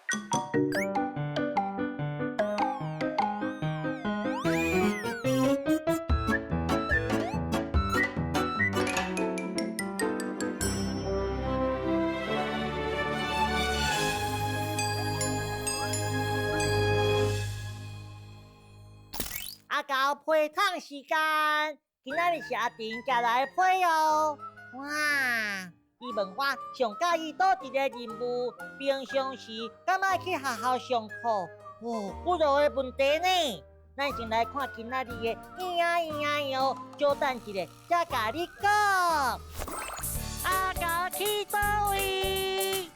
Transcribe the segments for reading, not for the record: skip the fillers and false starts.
阿高配汤时间，今仔日是阿婷家来配哦。哇！伊问我上介意倒一个任务，平常时敢爱去学校上课？哦，不容的问题呢。咱先来看今仔日的哟，稍等一下，才甲你讲。阿高去倒位？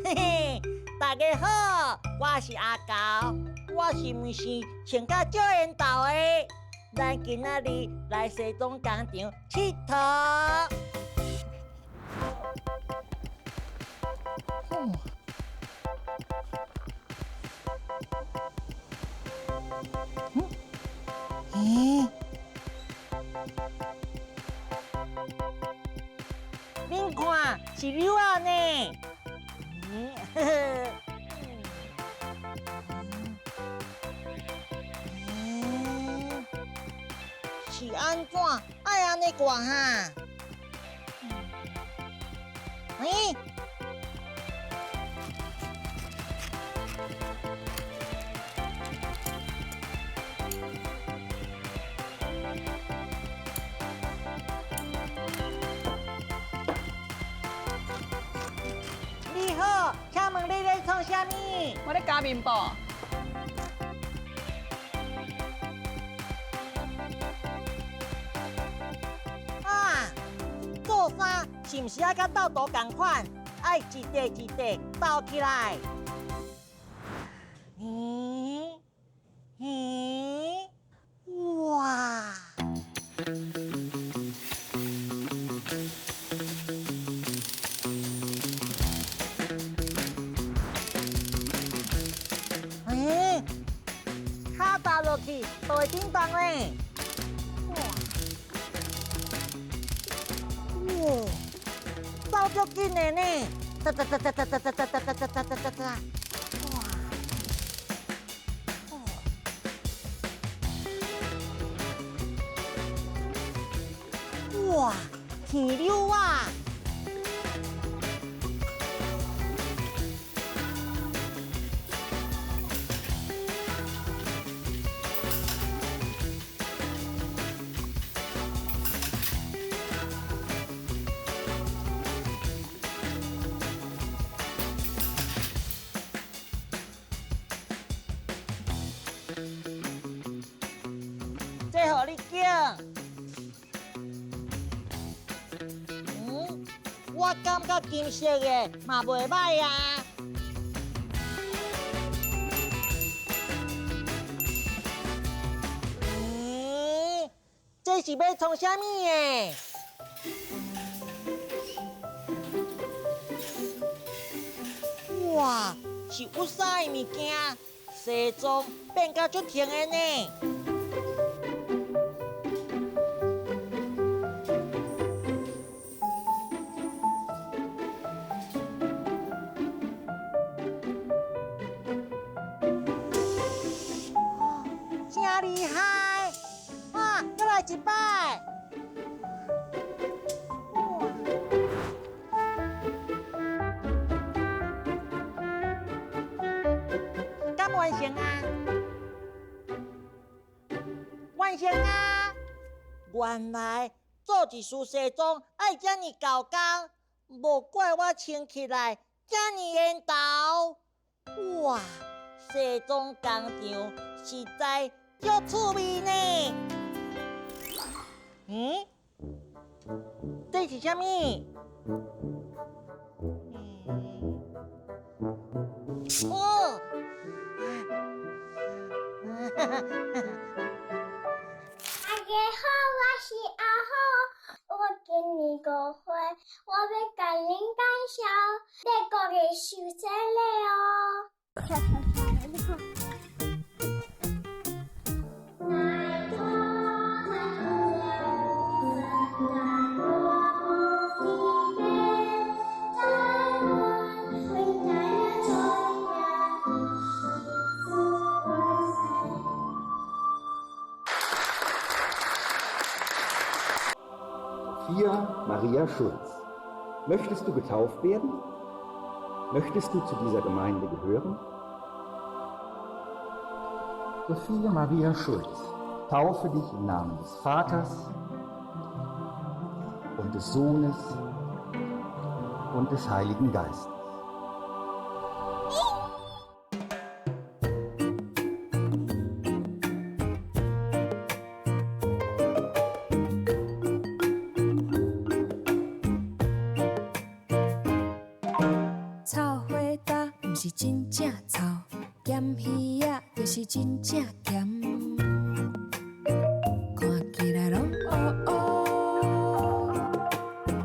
嘿嘿，大家好，我是阿高，我是毋是穿甲少缘投的？咱今仔日来西中工厂佚佗。恁看是柳仔呢？是安怎爱安尼挂哈？你好，请问你在创啥物？我咧加面包。啊，做衫是毋是爱甲斗图同款？爱一块一块斗起来。哇！脚踏落去就会叮当嘞！哇，走足紧的呢！哒哒哒哒哒哒哒哒哒哒哒哒哒！哇，天溜啊！这互你拣。我感觉金色的嘛袂歹啊。这是要创啥物的？哇，是有衫的物件，西装变甲足轻的呢。真厉害！啊，再来一摆！敢完成啊？完成啊！原来做一束西装爱遮尔厚工，无怪我穿起来遮尔缘投。哇，西装工厂实在足趣味呢！这是啥物？哦！大家好，我是阿好，我今年5岁，我要甲恁介绍美国的受精礼哦。Sophia Maria Schulz. Möchtest du getauft werden? Möchtest du zu dieser Gemeinde gehören? Sophia Maria Schulz, taufe dich im Namen des Vaters und des Sohnes und des Heiligen Geistes.草花搭毋是真正草，咸鱼仔就是真正咸，看起来拢乌乌。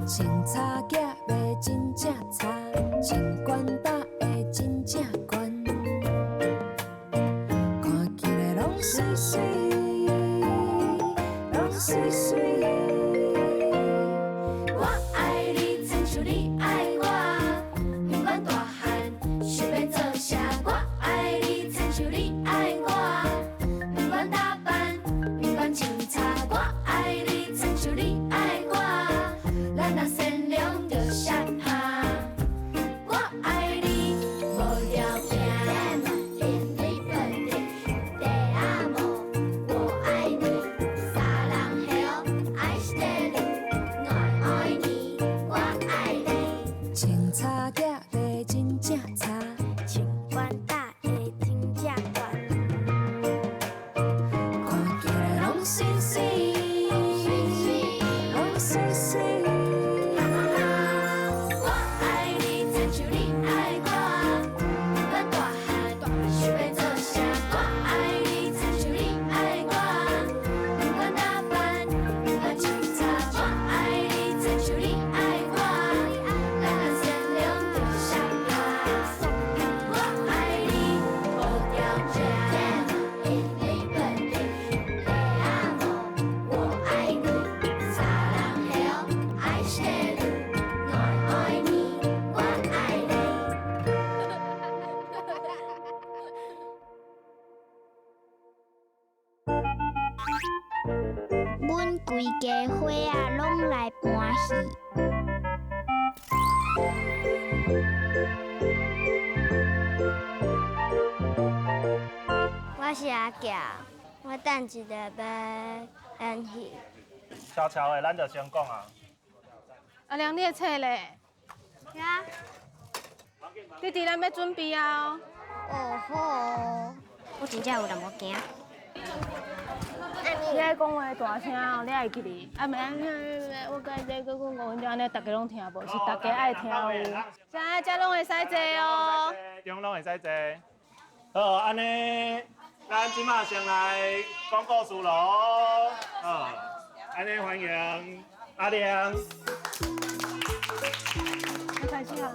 青草夹的真正差，青管搭的真正悬，看起来拢水水，拢水水。我爱你，亲像你爱我。不管大汉，想要做啥，我爱你，亲像你爱我。不管打扮，不管穿插，我爱你，亲像你爱我。咱若善良就相合，我爱你，无条件。因你本地de amo，我爱你，撒浪嘿爱してる，我爱你，我爱你。青草夹的真正差，青管搭的真正悬，看起来拢水水，拢水水。我爱你，亲像你爱我。不管大汉，想要做啥，我爱你，亲像你爱我。不管打扮，不管穿插，我爱你，亲像你爱我。咱若善良就相合，我爱你，无条件。因你本地de amo，我爱你，撒浪嘿爱してる，我爱你，我爱你。阮规家伙仔拢来搬戏。我是阿强，我等一下要演戏。悄悄的，咱就先讲啊。阿良，你的册咧？呀，弟弟，咱要准备啊！哦吼，我真正有淡薄惊。你爱讲话大声哦，你爱记哩。啊，我甲你讲5分钟，安尼大家拢听无？是大家爱听有。啥遮拢会使坐哦。中拢会使坐。好，安尼，咱即马先来讲故事咯。好，安尼欢迎阿良。开始啊！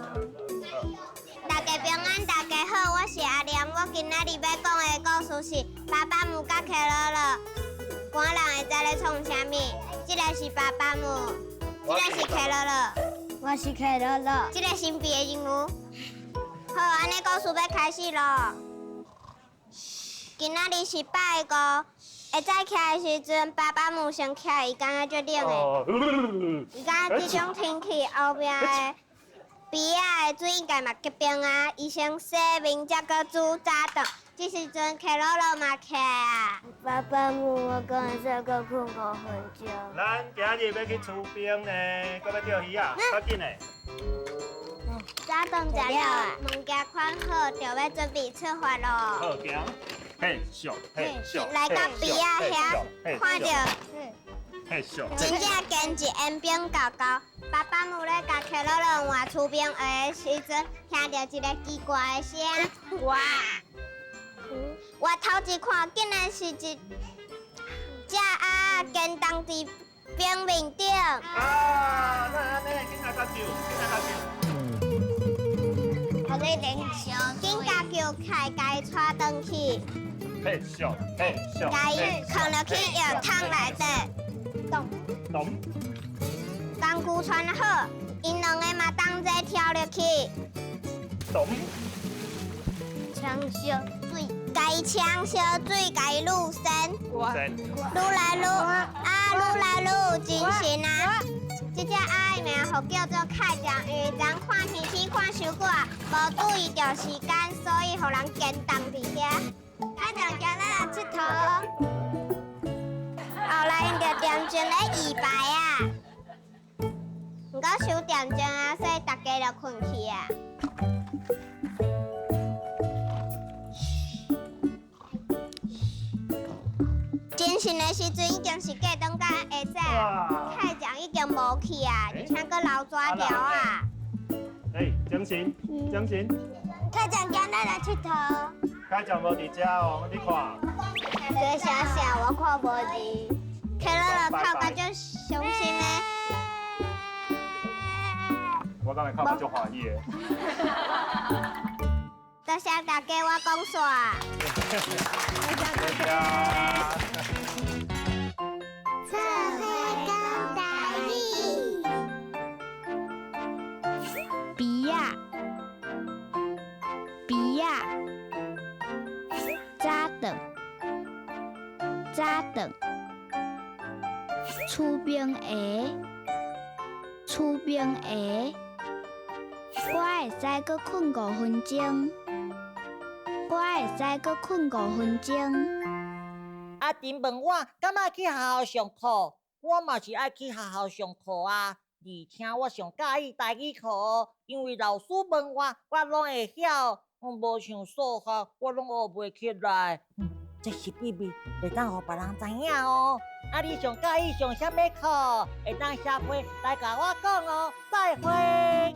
大家平安，大家好，我是阿良。我今仔日要讲的故事是爸爸母甲克乐乐。官人会知咧创啥物？这个是爸爸母，这个是克乐乐，我是克乐乐，这个神秘的人物。好，安尼故事要开始咯。今仔日是拜五，会早起的时阵，爸爸母先起，伊感觉足冷的。伊讲这种天气后壁的鼻仔的水应该嘛结冰啊，伊先洗面才搁煮早顿。这时阵克乐乐嘛起啊。爸爸母，我刚才搁困5分钟。咱今日要去厝边呢，搁要钓鱼啊，快紧嘞！早顿食了啊，物件款好，就要准备出发咯。好，行。嘿咻，嘿咻，来到鼻仔遐，看到嘿咻，真正跟一烟兵狗狗。爸爸母咧甲克乐乐换厝边学的时阵，听到一个奇怪的声。哇！我头一看，竟然是一只鸭跟当伫冰面顶。啊，那安尼，紧来甲救，紧来甲救。我咧练习，紧甲叫开，甲伊带转去，嘿咻，嘿咻，甲伊放落去药桶内底。懂。懂。工具穿好，因两个嘛同齐跳入去。懂。呛烧水，甲伊呛烧水，甲伊愈深，愈来愈愈来愈真神啊！这只鸭的名号叫做凯奖，因为人看天气看伤久啊，无注意到时间，所以互人惊动伫遐。凯奖今日来佚佗，后来因着点钟咧仪摆啊，毋过收点钟啊，所以大家就困去啊。真神的时阵已经是过冬到下早，太阳已经无去啊，而且佫流纸条啊。哎，精神，精神。太阳今日来佚佗。开奖无伫遮哦，你看。做啥啥我看无字，看了就哭甲足伤心的。我刚才看到足欢喜的。多谢大家，我讲煞。谢谢。做伙讲台语。鼻啊，鼻啊，早顿，早顿，厝边下，厝边下，我会使搁困5分钟，我会使搁困5分钟。阿婷问我敢若去学校上课，我嘛是爱去学校上课啊。而且我上介意台语课，因为老师问我拢会晓。无像数学，我拢学袂起来。这是秘密，袂当互别人知影哦。啊，你上介意上啥物课？会当写批来甲我讲哦。再会。